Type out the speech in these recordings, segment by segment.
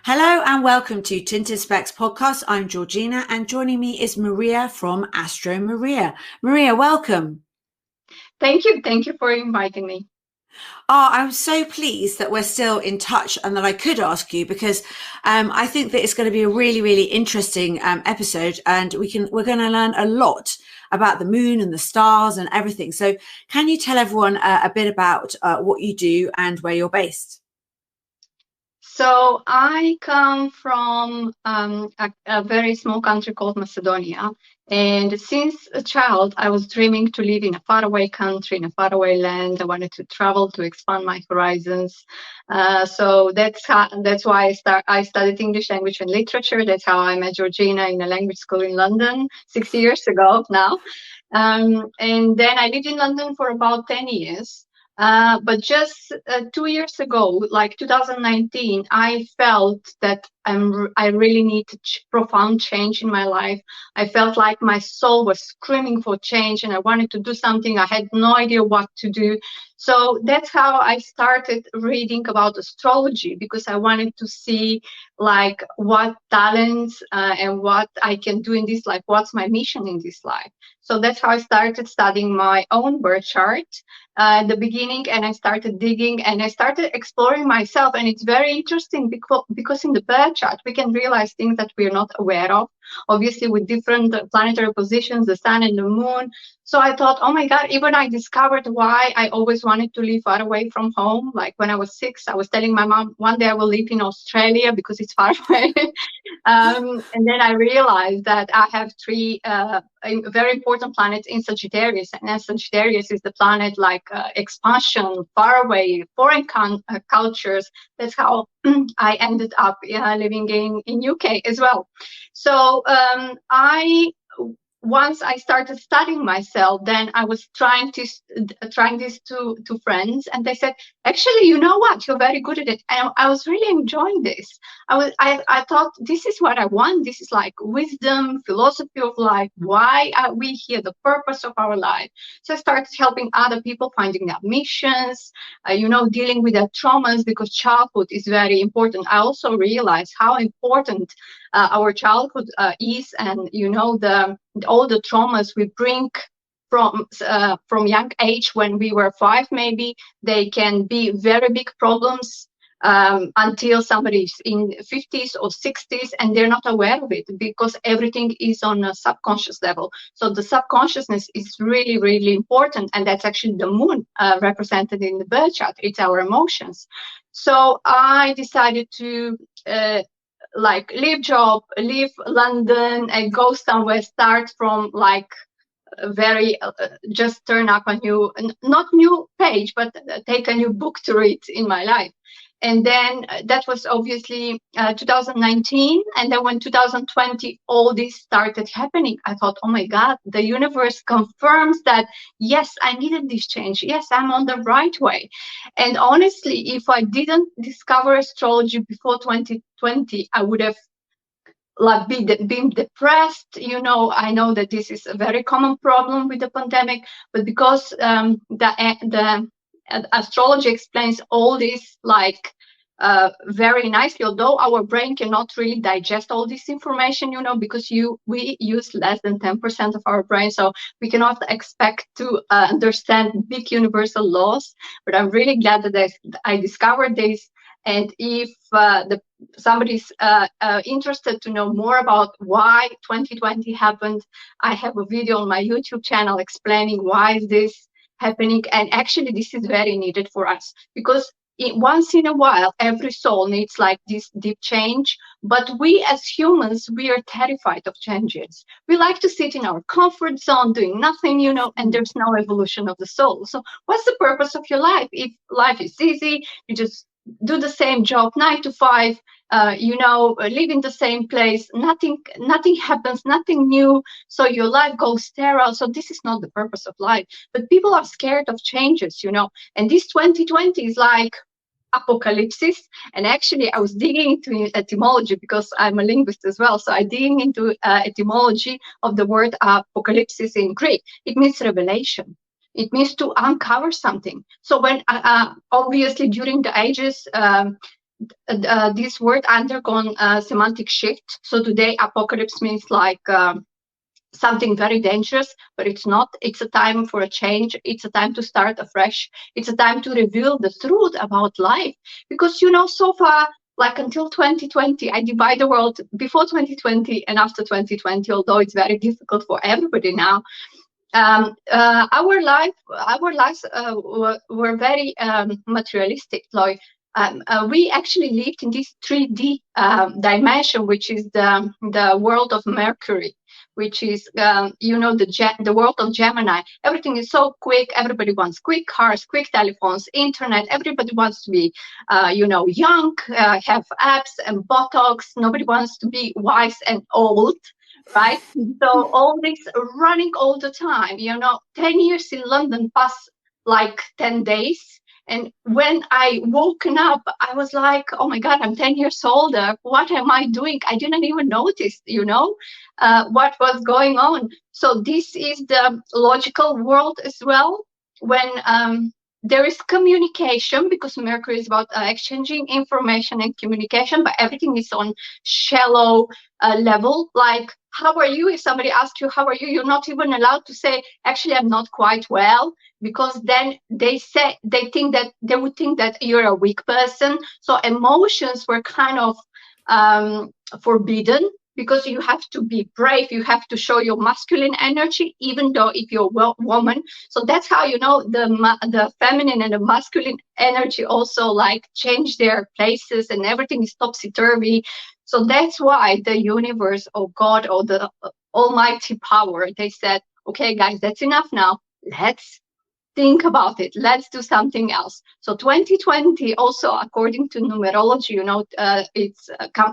Hello and welcome to Tinted Specs Podcast. I'm Georgina and joining me is Maria from AstroMaria. Maria, welcome. Thank you. Thank you for inviting me. Oh, I'm so pleased that we're still in touch and that I could ask you because I think that it's going to be a really, really interesting episode, and we're going to learn a lot about the moon and the stars and everything. So can you tell everyone a bit about what you do and where you're based? So I come from a very small country called Macedonia. And since a child, I was dreaming to live in a faraway country, in a faraway land. I wanted to travel, to expand my horizons. So that's why I studied English language and literature. That's how I met Georgina in a language school in London 6 years ago now. And then I lived in London for about 10 years. But just 2 years ago, like 2019, I felt that I really need profound change in my life. I felt like my soul was screaming for change and I wanted to do something. I had no idea what to do. So that's how I started reading about astrology, because I wanted to see like what talents and what I can do in this life, what's my mission in this life. So that's how I started studying my own birth chart at the beginning, and I started digging and I started exploring myself. And it's very interesting because in the birth chart we can realize things that we're not aware of, obviously with different planetary positions, the sun and the moon. So I thought, oh my God, even I discovered why I always wanted to live far away from home. Like when I was 6, I was telling my mom, one day I will live in Australia because it's far away. And then I realized that I have 3 very important planets in Sagittarius. And Sagittarius is the planet like expansion, far away, foreign cultures. That's how I ended up living in UK as well. So once I started studying myself, then I was trying this to friends, and they said, actually, you know what, you're very good at it. And I was really enjoying this. I thought, this is what I want. This is like wisdom, philosophy of life. Why are we here? The purpose of our life. So I started helping other people finding their missions, dealing with their traumas, because childhood is very important. I also realized how important our childhood is, and all the traumas we bring from young age. When we were 5, maybe they can be very big problems until somebody's in 50s or 60s and they're not aware of it, because everything is on a subconscious level. So the subconsciousness is really, really important, and that's actually the moon represented in the birth chart. It's our emotions. So I decided to leave London and go somewhere, start from like very just turn up a not new page, but take a new book to read in my life. And then that was obviously 2019. And then when 2020, all this started happening, I thought, oh my God, the universe confirms that, yes, I needed this change. Yes, I'm on the right way. And honestly, if I didn't discover astrology before 2020, I would have being depressed. I know that this is a very common problem with the pandemic, but because the astrology explains all this very nicely, although our brain cannot really digest all this information, because we use less than 10% of our brain, so we cannot expect to understand big universal laws. But I'm really glad that I discovered this. And if somebody's interested to know more about why 2020 happened, I have a video on my YouTube channel explaining why is this happening. And actually, this is very needed for us, because once in a while, every soul needs like this deep change. But we as humans, we are terrified of changes. We like to sit in our comfort zone, doing nothing, and there's no evolution of the soul. So what's the purpose of your life? If life is easy, you just do the same job 9 to 5, live in the same place, nothing happens, nothing new, so your life goes sterile. So this is not the purpose of life. But people are scared of changes, and this 2020 is like apocalypse. And actually, I was digging into etymology, because I'm a linguist as well. So I digging into etymology of the word apocalypse in Greek. It means revelation. It means to uncover something. So when obviously during the ages, this word undergone a semantic shift. So today, apocalypse means like something very dangerous, but it's not. It's a time for a change. It's a time to start afresh. It's a time to reveal the truth about life. Because, so far, like until 2020, I divide the world before 2020 and after 2020, although it's very difficult for everybody now. Our lives were very materialistic. Like we actually lived in this 3D dimension, which is the world of Mercury, which is the world of Gemini. Everything is so quick. Everybody wants quick cars, quick telephones, internet. Everybody wants to be young, have abs and Botox. Nobody wants to be wise and old, right? So all this running all the time, 10 years in London pass like 10 days. And when I woken up, I was like, oh my God, I'm 10 years older. What am I doing? I didn't even notice, what was going on. So this is the logical world as well. When there is communication, because Mercury is about exchanging information and communication, but everything is on shallow level. Like, how are you? If somebody asks you, how are you? You're not even allowed to say, actually, I'm not quite well, because then they would think that you're a weak person. So emotions were kind of forbidden, because you have to be brave, you have to show your masculine energy, even though if you're a woman. So that's how the feminine and the masculine energy also like change their places, and everything is topsy-turvy. So that's why the universe or God or the almighty power, they said, okay guys, that's enough now, let's think about it, let's do something else. So 2020 also, according to numerology,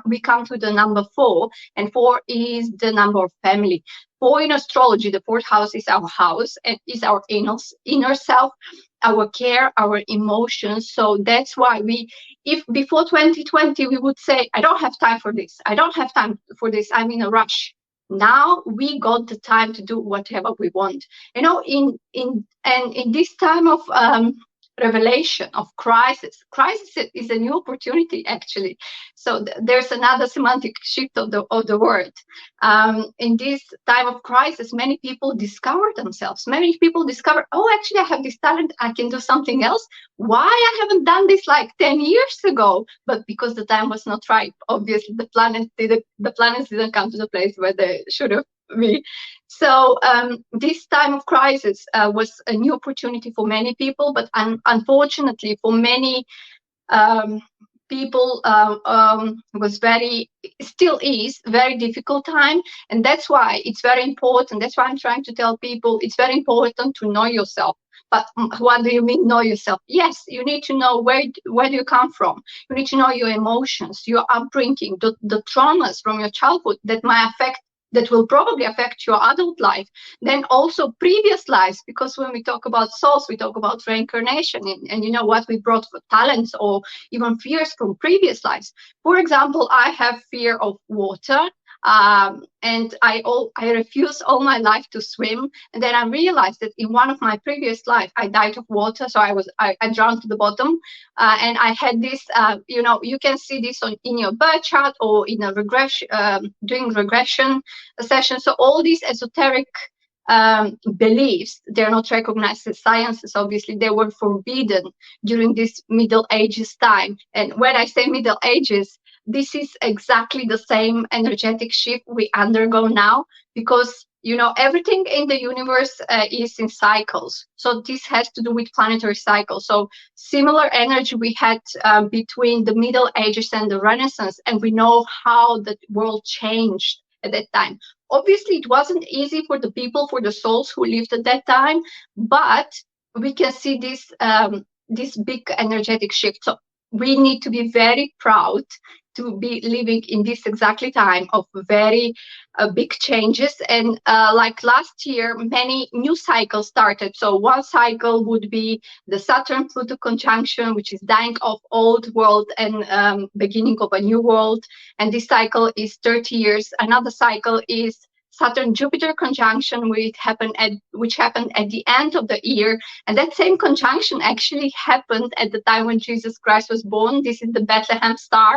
we come to the number 4, and 4 is the number of family. 4 in astrology, the 4th house is our house and is our inner self, our care, our emotions. So that's why if before 2020 we would say, I don't have time for this, I don't have time for this, I'm in a rush. Now we got the time to do whatever we want. In this time of revelation, of crisis is a new opportunity, actually. So there's another semantic shift of the word. In this time of crisis, many people discover themselves. Many people discover, oh, actually, I have this talent, I can do something else. Why I haven't done this like 10 years ago? But because the time was not right. Obviously, the planets didn't come to the place where they should have been. So this time of crisis was a new opportunity for many people, but unfortunately for many people still is very difficult time. And that's why it's very important. That's why I'm trying to tell people it's very important to know yourself. But what do you mean know yourself? Yes, you need to know where do you come from. You need to know your emotions, your upbringing, the traumas from your childhood that will probably affect your adult life. Then also previous lives, because when we talk about souls, we talk about reincarnation and what we brought for talents or even fears from previous lives. For example, I have fear of water. And I refused all my life to swim, and then I realized that in one of my previous life I died of water, so I drowned to the bottom, and I had this you can see this in your birth chart or in a regression doing regression session. So all these esoteric beliefs, they're not recognized as sciences. Obviously they were forbidden during this Middle Ages time. And when I say Middle Ages, this is exactly the same energetic shift we undergo now, because everything in the universe is in cycles. So this has to do with planetary cycles. So similar energy we had between the Middle Ages and the Renaissance, and we know how the world changed at that time. Obviously it wasn't easy for the people, for the souls who lived at that time, but we can see this big energetic shift. So we need to be very proud to be living in this exactly time of very big changes. And like last year, many new cycles started. So one cycle would be the Saturn-Pluto conjunction, which is dying of old world and beginning of a new world. And this cycle is 30 years. Another cycle is Saturn-Jupiter conjunction, which happened at the end of the year. And that same conjunction actually happened at the time when Jesus Christ was born. This is the Bethlehem star.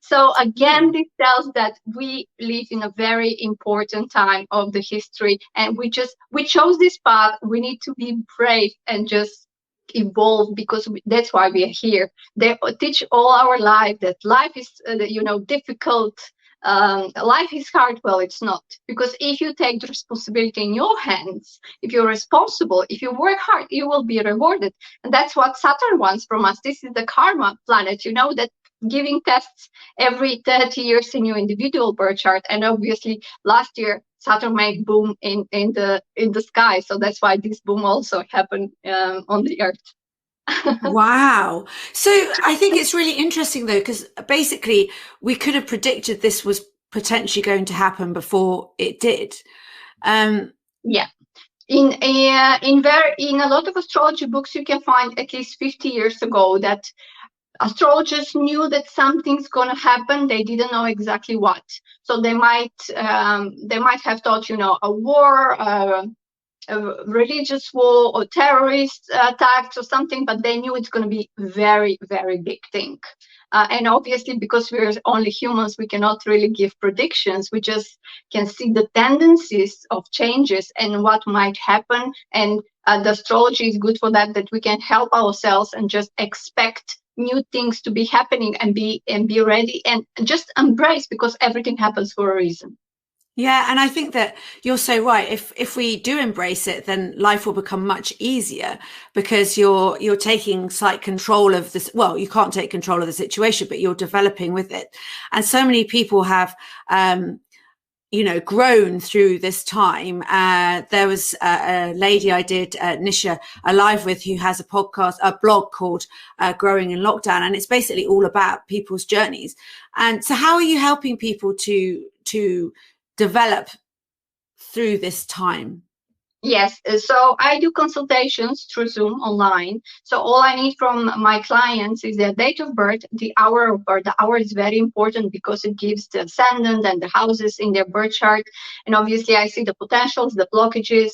So again, this tells that we live in a very important time of the history, and we chose this path. We need to be brave and just evolve, because that's why we are here. They teach all our life that life is difficult. Life is hard. Well, it's not, because if you take the responsibility in your hands, if you're responsible, if you work hard, you will be rewarded. And that's what Saturn wants from us. This is the karma planet, that giving tests every 30 years in your individual birth chart. And obviously last year Saturn made boom in the sky, so that's why this boom also happened on the earth. Wow. So I think it's really interesting though, because basically we could have predicted this was potentially going to happen before it did. Yeah. In a lot of astrology books, you can find at least 50 years ago that astrologers knew that something's going to happen. They didn't know exactly what. So they might have thought, a war, a religious war, or terrorist attacks or something, but they knew it's going to be very, very big thing. And obviously, because we're only humans, we cannot really give predictions. We just can see the tendencies of changes and what might happen. And the astrology is good for that we can help ourselves and just expect new things to be happening and be ready and just embrace, because everything happens for a reason. Yeah, and I think that you're so right. If we do embrace it, then life will become much easier, because you're taking slight control of this. Well, you can't take control of the situation, but you're developing with it. And so many people have grown through this time. There was a lady I did Nisha live with, who has a blog called Growing in Lockdown, and it's basically all about people's journeys. And so how are you helping people to develop through this time? Yes, so I do consultations through Zoom online. So all I need from my clients is their date of birth, the hour of birth. The hour is very important because it gives the ascendant and the houses in their birth chart. And obviously I see the potentials, the blockages,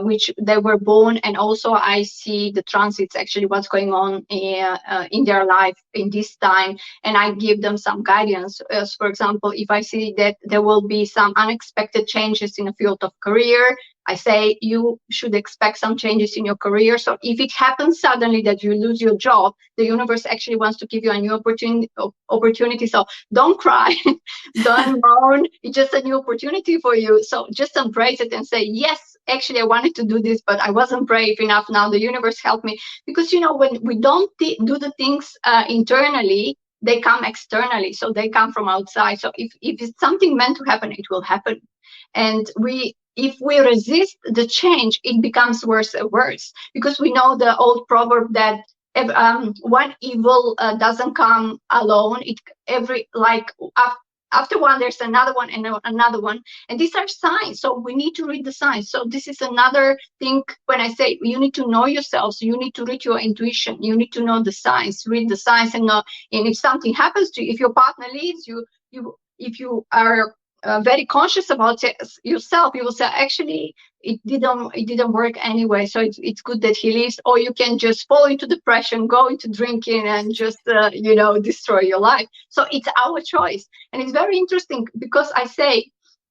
which they were born, and also I see the transits, actually what's going on in their life in this time, and I give them some guidance. As for example, if I see that there will be some unexpected changes in the field of career, I say you should expect some changes in your career. So if it happens suddenly that you lose your job, the universe actually wants to give you a new opportunity. So don't cry, don't mourn. It's just a new opportunity for you. So just embrace it and say, yes, actually I wanted to do this, but I wasn't brave enough. Now the universe helped me. Because when we don't do the things internally, they come externally. So they come from outside. So if it's something meant to happen, it will happen. And if we resist the change, it becomes worse and worse, because we know the old proverb that one evil doesn't come alone. After one, there's another one and another one. And these are signs. So we need to read the signs. So this is another thing when I say you need to know yourself. So you need to read your intuition. You need to know the signs, read the signs, and know. And if something happens to you, if your partner leaves you, if you are very conscious about yourself, you will say, actually, it didn't work anyway, so it's good that he leaves. Or you can just fall into depression, go into drinking, and just destroy your life. So it's our choice. And it's very interesting, because I say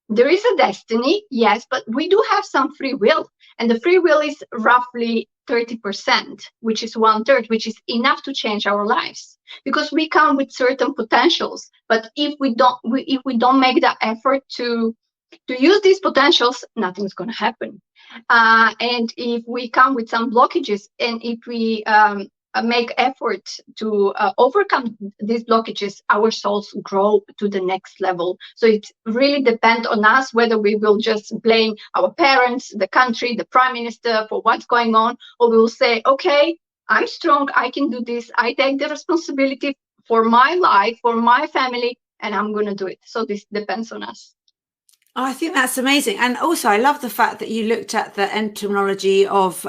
there is a destiny, yes, but we do have some free will, and the free will is roughly 30%, which is 1/3, which is enough to change our lives, because we come with certain potentials. But if we don't make the effort to use these potentials, nothing's going to happen. And if we come with some blockages, and if we make effort to overcome these blockages, our souls grow to the next level. So it really depends on us whether we will just blame our parents, the country, the prime minister for what's going on, or we will say, okay, I'm strong, I can do this, I take the responsibility for my life, for my family, and I'm going to do it. So this depends on us. Oh, I think that's amazing. And also I love the fact that you looked at the etymology of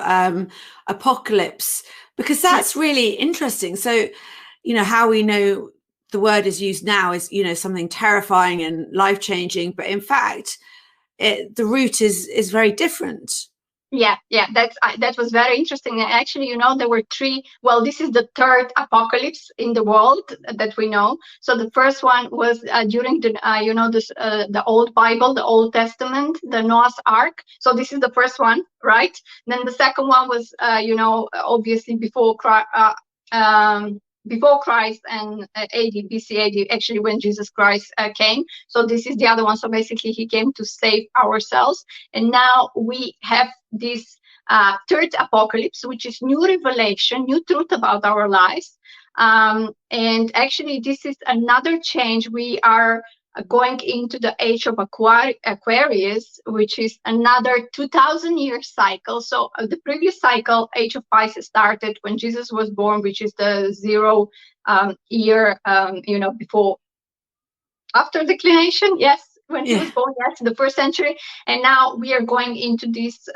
apocalypse, because that's really interesting. So, how we know the word is used now is, something terrifying and life-changing. But in fact, the route is very different. Yeah, that was very interesting. And actually, there were three. Well, this is the third apocalypse in the world that we know. So the first one was during the Old Bible, the Old Testament, the Noah's Ark. So this is the first one, right? Then the second one was, obviously before Christ and AD, BC AD, actually when Jesus Christ came. So this is the other one. So basically he came to save ourselves. And now we have this third apocalypse, which is new revelation, new truth about our lives. And actually this is another change. We are going into the age of Aquarius, which is another 2,000-year cycle. So the previous cycle, age of Pisces, started when Jesus was born, which is the 0 year, before, after declination, yes, when he was born, yes, the first century. And now we are going into this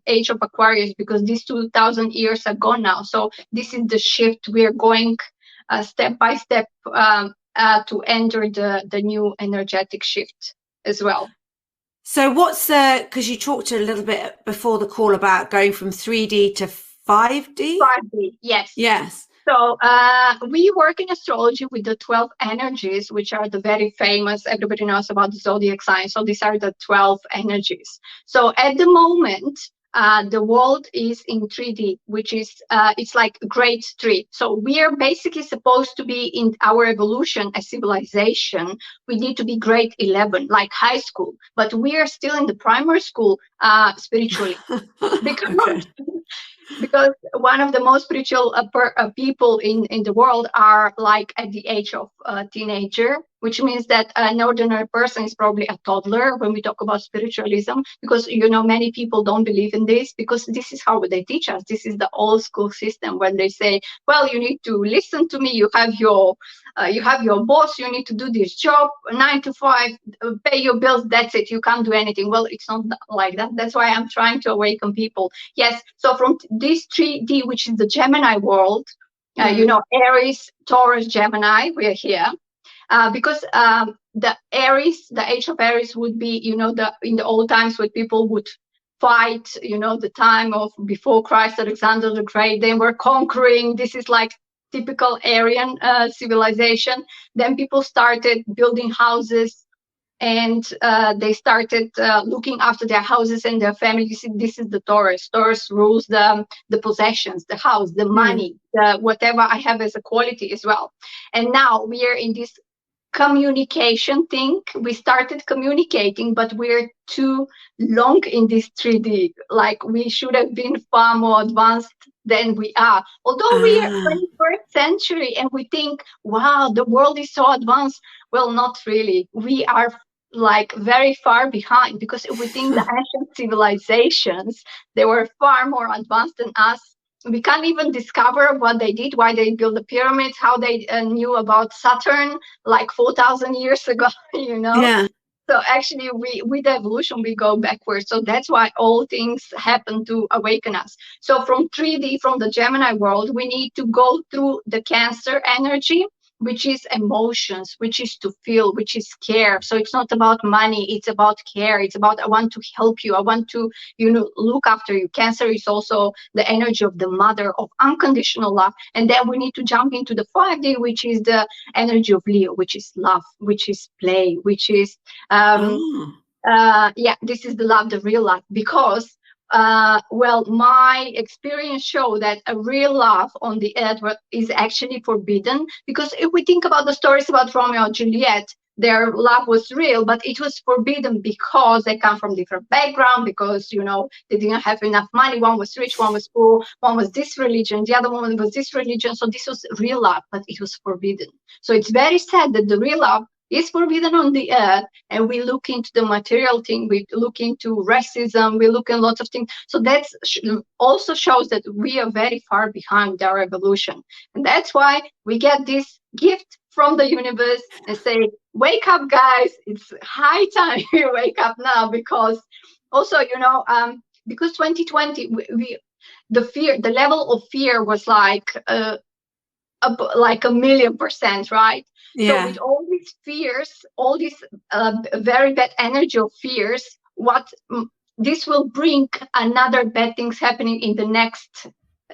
age of Aquarius, because these 2,000 years are gone now. So this is the shift. We are going step by step to enter the new energetic shift as well. So what's because you talked a little bit before the call about going from 3D to 5D? 5D, yes. Yes. So we work in astrology with the 12 energies, which are the very famous, everybody knows about the zodiac signs. So these are the 12 energies. So at the moment, the world is in 3D, which is, it's like grade 3. So we are basically supposed to be in our evolution as civilization. We need to be grade 11, like high school, but we are still in the primary school spiritually. Because one of the most spiritual people in the world are like at the age of teenager, which means that an ordinary person is probably a toddler when we talk about spiritualism, because many people don't believe in this, because this is how they teach us. This is the old school system, when they say, well, you need to listen to me, you have your boss, you need to do this job 9 to 5, pay your bills, that's it, you can't do anything. Well, it's not like that. That's why I'm trying to awaken people. Yes, so from this 3D, which is the Gemini world, Aries, Taurus, Gemini, we are here. Because the Aries, the age of Aries would be, in the old times when people would fight, the time of before Christ, Alexander the Great, they were conquering. This is like typical Aryan civilization. Then people started building houses, and they started looking after their houses and their families. This is the Taurus. Taurus rules the possessions, the house, the money, the whatever I have as a quality as well. And now we are in this communication thing. We started communicating, but we're too long in this 3D. Like, we should have been far more advanced than we are. Although we are 21st century and we think, wow, the world is so advanced. Well, not really. We are like very far behind, because if we think the ancient civilizations, they were far more advanced than us. We can't even discover what they did, why they built the pyramids, how they knew about Saturn like 4,000 years ago, Yeah. So actually, with evolution, we go backwards. So that's why all things happen to awaken us. So from 3D, from the Gemini world, we need to go through the Cancer energy, which is emotions, which is to feel, which is care. So it's not about money, it's about care. It's about, I want to help you, I want to, look after you. Cancer is also the energy of the mother, of unconditional love. And then we need to jump into the 5D, which is the energy of Leo, which is love, which is play, which is this is the love, the real love. Because my experience show that a real love on the earth is actually forbidden. Because if we think about the stories about Romeo and Juliet, their love was real, but it was forbidden because they come from different background, because they didn't have enough money. One was rich, one was poor, one was this religion, the other one was this religion. So this was real love, but it was forbidden. So it's very sad that the real love is forbidden on the earth, and we look into the material thing, we look into racism, we look at lots of things. So that also shows that we are very far behind our evolution. And that's why we get this gift from the universe and say, wake up, guys, it's high time you wake up now. Because also, because 2020, the level of fear was like 1,000,000%, right? Yeah. So with all these fears, all this very bad energy of fears, this will bring another bad things happening in the next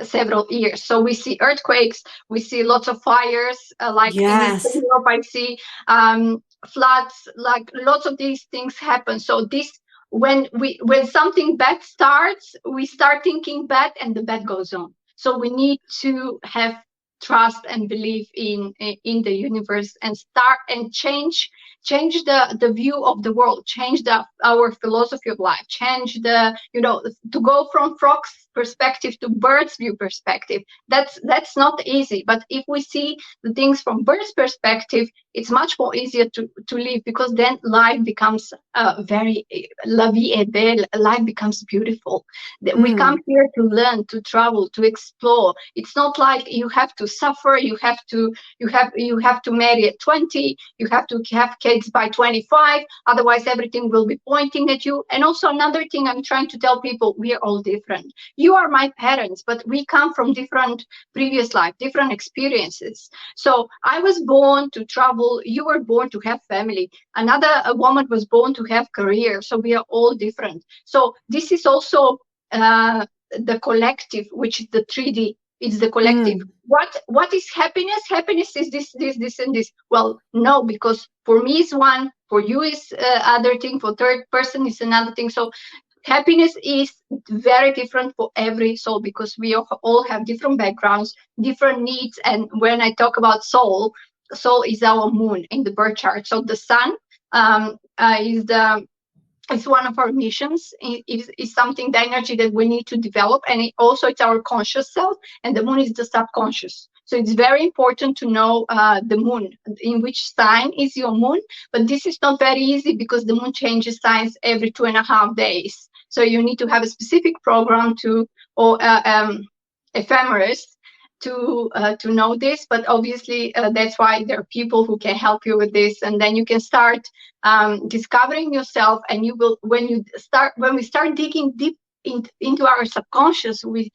several years. So we see earthquakes, we see lots of fires, like in Eastern Europe, I see floods, like lots of these things happen. So this, when something bad starts, we start thinking bad, and the bad goes on. So we need to have trust and believe in the universe, and start and change the view of the world, change our philosophy of life, change to go from frog's perspective to bird's view perspective. That's not easy, but if we see the things from bird's perspective, it's much more easier to live, because then life becomes very la vie est belle. Life becomes beautiful. We come here to learn, to travel, to explore. It's not like you have to suffer, you have to marry at 20, you have to have kids by 25, otherwise everything will be pointing at you. And also another thing I'm trying to tell people, we are all different. You are my parents, but we come from different previous life, different experiences. So I was born to travel, you were born to have family, a woman was born to have career. So we are all different. So this is also the collective, which is the 3D. It's the collective. What is happiness? Happiness is this and this. Well, no, because for me is one, for you is other thing, for third person is another thing. So happiness is very different for every soul, because we all have different backgrounds, different needs. And when I talk about soul is our moon in the birth chart. So the sun is one of our missions. Is something, the energy that we need to develop, and it's our conscious self, and the moon is the subconscious. So it's very important to know the moon, in which sign is your moon. But this is not very easy, because the moon changes signs every 2.5 days. So you need to have a specific program ephemeris to know this. But obviously that's why there are people who can help you with this, and then you can start discovering yourself. And you will, when we start digging deep into our subconscious, we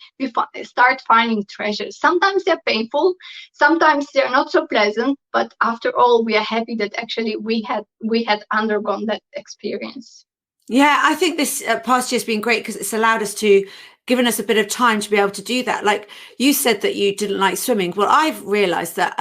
start finding treasures. Sometimes they're painful, sometimes they're not so pleasant, but after all, we are happy that actually we had undergone that experience. Yeah, I think this past year has been great, because it's allowed us given us a bit of time to be able to do that. Like you said that you didn't like swimming. Well, I've realized that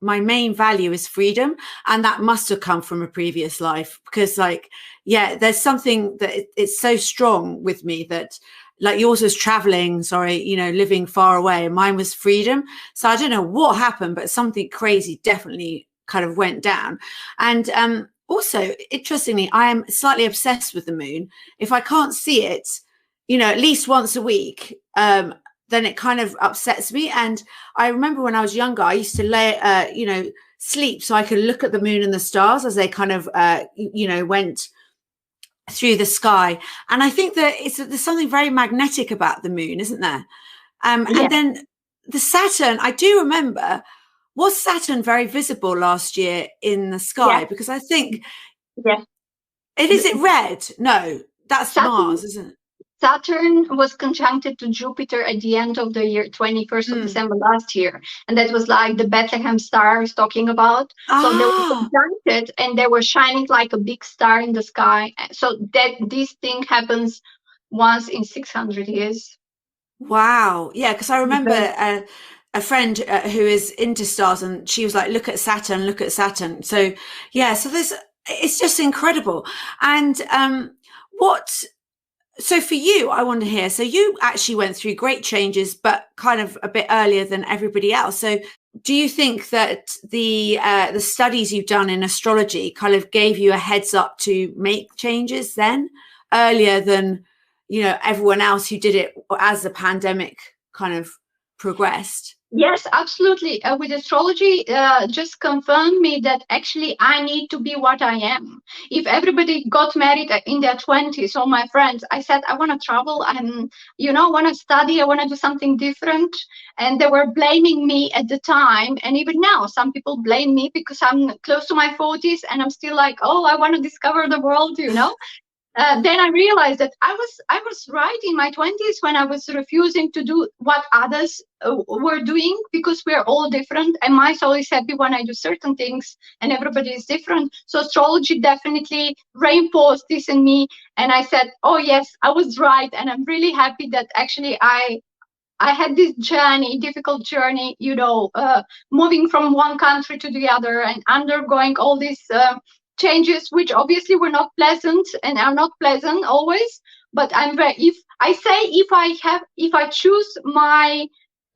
my main value is freedom, and that must have come from a previous life, because there's something that it's so strong with me, that like yours was traveling, living far away, and mine was freedom. So I don't know what happened, but something crazy definitely kind of went down. And also, interestingly, I am slightly obsessed with the moon. If I can't see it, at least once a week, then it kind of upsets me. And I remember when I was younger, I used to sleep so I could look at the moon and the stars as they kind of, went through the sky. And I think that there's something very magnetic about the moon, isn't there? And then the Saturn, I do remember, was Saturn very visible last year in the sky? Yeah. Because I think, is it red? No, that's Saturn, Mars, isn't it? Saturn was conjuncted to Jupiter at the end of the year, 21st of December last year. And that was like the Bethlehem star I was talking about. So they were conjuncted, and they were shining like a big star in the sky. So this thing happens once in 600 years. Wow. Yeah, because I remember a friend who is into stars, and she was like, look at Saturn. So yeah, so it's just incredible. And so for you, I want to hear, so you actually went through great changes, but kind of a bit earlier than everybody else. So do you think that the studies you've done in astrology kind of gave you a heads up to make changes then, earlier than, everyone else who did it as the pandemic kind of progressed? Yes, absolutely. With astrology, just confirmed me that actually I need to be what I am. If everybody got married in their 20s, all my friends, I said, I want to travel, and, I want to study, I want to do something different. And they were blaming me at the time. And even now, some people blame me because I'm close to my 40s and I'm still like, oh, I want to discover the world, then I realized that I was right in my 20s when I was refusing to do what others were doing, because we're all different, and my soul is happy when I do certain things, and everybody is different. So astrology definitely reinforced this in me, and I said, oh yes, I was right, and I'm really happy that actually I had this journey, difficult journey, moving from one country to the other and undergoing all these changes, which obviously were not pleasant and are not pleasant always. But if I choose my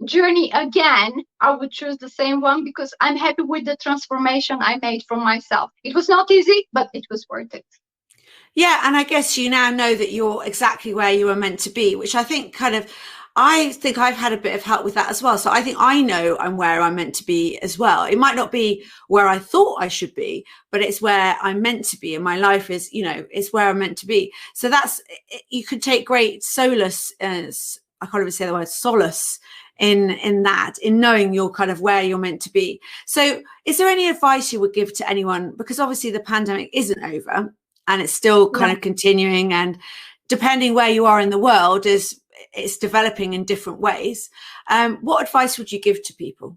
journey again, I would choose the same one, because I'm happy with the transformation I made from myself. It was not easy, but it was worth it. Yeah, and I guess you now know that you're exactly where you were meant to be, which I think I've had a bit of help with that as well. So I think I know I'm where I'm meant to be as well. It might not be where I thought I should be, but it's where I'm meant to be. And my life is, it's where I'm meant to be. So you could take great solace, I can't even say the word, solace in that, in knowing you're kind of where you're meant to be. So is there any advice you would give to anyone? Because obviously the pandemic isn't over and it's still kind of continuing, and depending where you are in the world, it's developing in different ways. What advice would you give to people?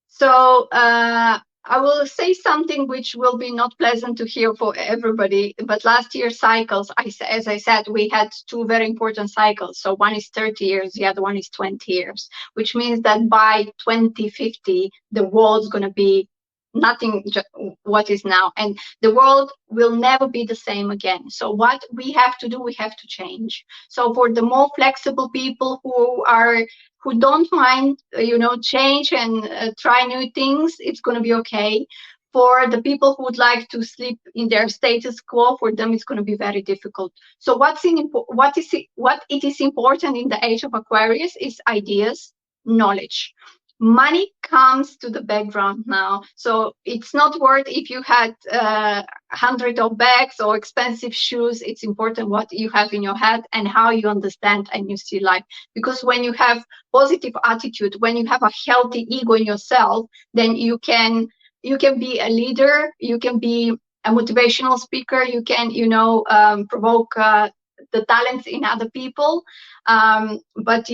So I will say something which will be not pleasant to hear for everybody, but last year's cycles, as I said, we had two very important cycles. So one is 30 years, the other one is 20 years, which means that by 2050, the world's going to be nothing what is now, and the world will never be the same again. So what we have to do, we have to change. So for the more flexible people who don't mind change and try new things, it's going to be okay. For the people who would like to sleep in their status quo, for them it's going to be very difficult. So what it is important in the age of Aquarius is ideas, knowledge. Money comes to the background now, so it's not worth if you had 100 of bags or expensive shoes. It's important what you have in your head and how you understand and you see life. Because when you have positive attitude, when you have a healthy ego in yourself, then you can be a leader, you can be a motivational speaker, you can provoke the talents in other people. But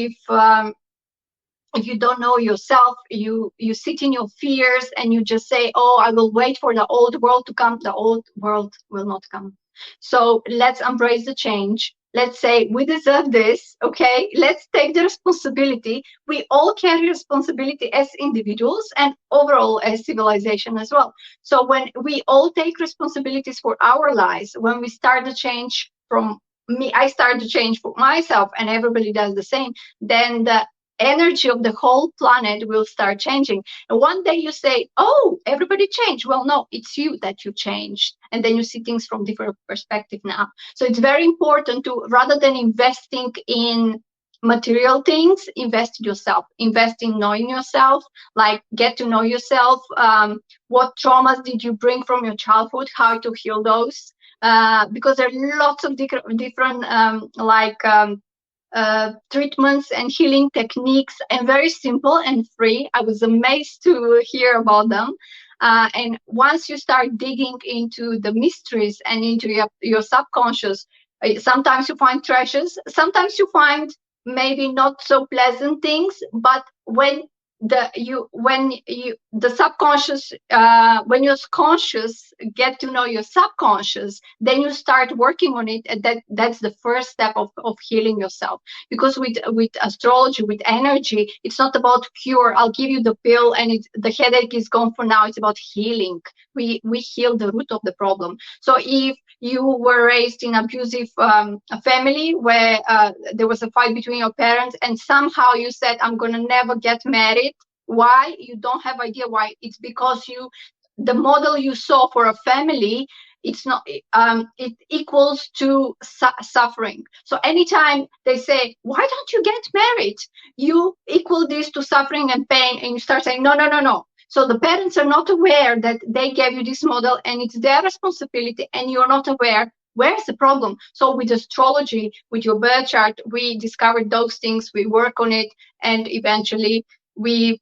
if you don't know yourself, you sit in your fears and you just say, oh, I will wait for the old world to come. The old world will not come. So let's embrace the change. Let's say we deserve this, okay? Let's take the responsibility. We all carry responsibility as individuals and overall as civilization as well. So when we all take responsibilities for our lives, when we start the change from me, I start to change for myself, and everybody does the same, then the energy of the whole planet will start changing. And one day you say, oh, everybody changed. Well, no, it's you that you changed. And then you see things from different perspective now. So it's very important to, rather than investing in material things, invest in yourself, invest in knowing yourself, like get to know yourself. What traumas did you bring from your childhood, how to heal those? Because there are lots of different treatments and healing techniques, and very simple and free. I was amazed to hear about them. And once you start digging into the mysteries and into your subconscious, sometimes you find treasures, sometimes you find maybe not so pleasant things, but when the subconscious, when your conscious get to know your subconscious, then you start working on it, and that's the first step of healing yourself. Because with astrology, with energy, it's not about cure. I'll give you the pill and the headache is gone for now. It's about healing. We heal the root of the problem. So if you were raised in abusive family where there was a fight between your parents, and somehow you said, I'm gonna never get married. Why? You don't have idea why. It's because the model you saw for a family, it's not, it equals to suffering. So anytime they say, why don't you get married? You equal this to suffering and pain, and you start saying, no. So the parents are not aware that they gave you this model, and it's their responsibility, and you're not aware. Where's the problem? So with astrology, with your birth chart, we discovered those things, we work on it, and eventually we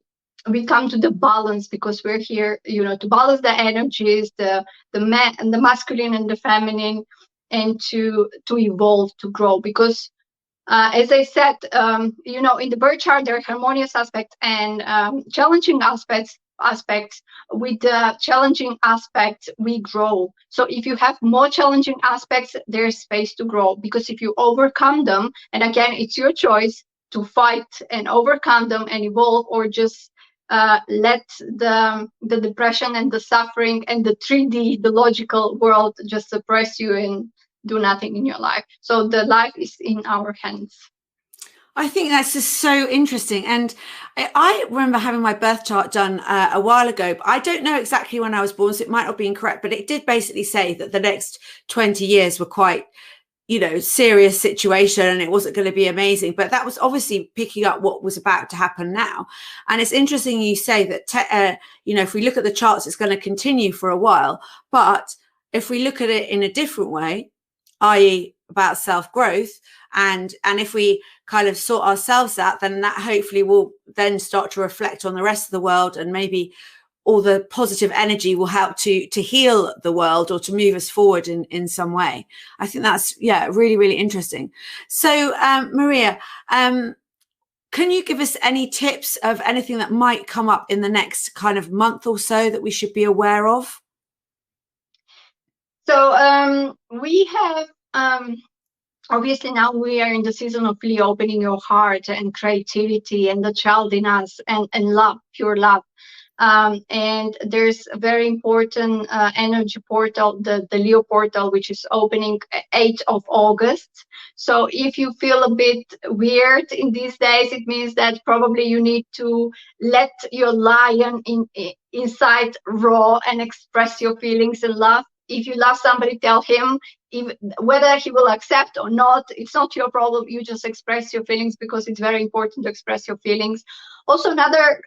come to the balance, because we're here, to balance the energies, the masculine and the feminine, and to evolve, to grow. Because as I said, in the birth chart, there are harmonious aspects and challenging aspects. With the challenging aspects, we grow. So if you have more challenging aspects, there's space to grow. Because if you overcome them, and again, it's your choice to fight and overcome them and evolve, or just let the depression and the suffering and the 3D, the logical world, just suppress you and do nothing in your life. So the life is in our hands. I think that's just so interesting. And I remember having my birth chart done a while ago. But I don't know exactly when I was born, so it might not be incorrect, but it did basically say that the next 20 years were quite, serious situation, and it wasn't going to be amazing. But that was obviously picking up what was about to happen now. And it's interesting you say that, if we look at the charts, it's going to continue for a while. But if we look at it in a different way, i.e. about self-growth, and if we kind of sort ourselves out, then that hopefully will then start to reflect on the rest of the world, and maybe all the positive energy will help to heal the world or to move us forward in some way. I think that's, really, really interesting. So, Maria, can you give us any tips of anything that might come up in the next kind of month or so that we should be aware of? So we have, obviously now we are in the season of really opening your heart and creativity and the child in us and love, pure love. And there's a very important energy portal, the Leo portal, which is opening 8th of August. So if you feel a bit weird in these days, it means that probably you need to let your lion inside raw and express your feelings and love. If you love somebody, tell him. Whether he will accept or not, it's not your problem. You just express your feelings, because it's very important to express your feelings. Also, another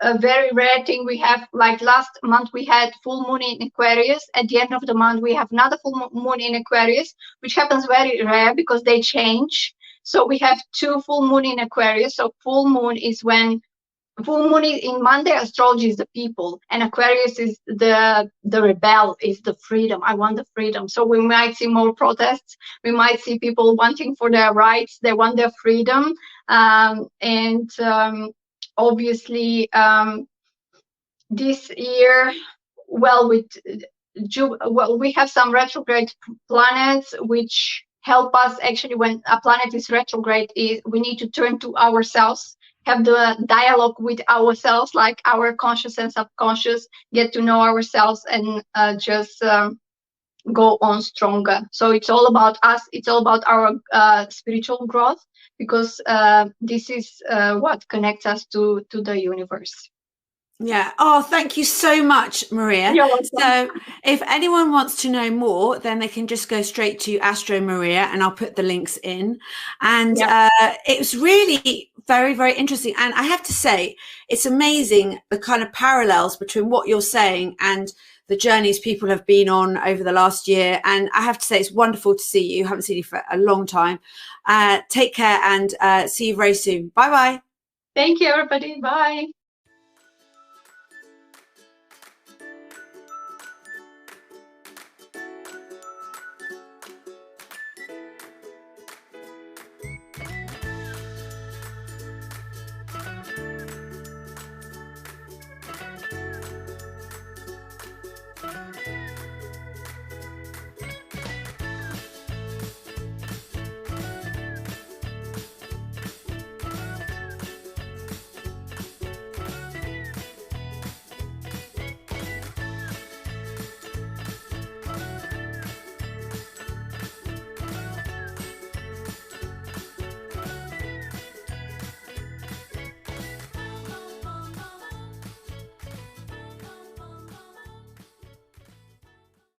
a very rare thing we have, like last month we had full moon in Aquarius. At the end of the month we have another full moon in Aquarius, which happens very rare because they change. So we have 2 full moon in Aquarius. So full moon is when full moon in Monday. Astrology is the people, and Aquarius is the rebel, is the freedom. I want the freedom. So we might see more protests. We might see people wanting for their rights. They want their freedom. Obviously, this year, we have some retrograde planets which help us. Actually, when a planet is retrograde, we need to turn to ourselves, have the dialogue with ourselves, like our conscious and subconscious, get to know ourselves, and just go on stronger. So it's all about us. It's all about our spiritual growth, because this is what connects us to the universe. Yeah. Oh, thank you so much, Maria. You're welcome. So if anyone wants to know more, then they can just go straight to AstroMaria, and I'll put the links in. And it was really very, very interesting. And I have to say, it's amazing the kind of parallels between what you're saying and the journeys people have been on over the last year. And I have to say, it's wonderful to see you. I haven't seen you for a long time. Take care, and see you very soon. Bye-bye. Thank you, everybody. Bye.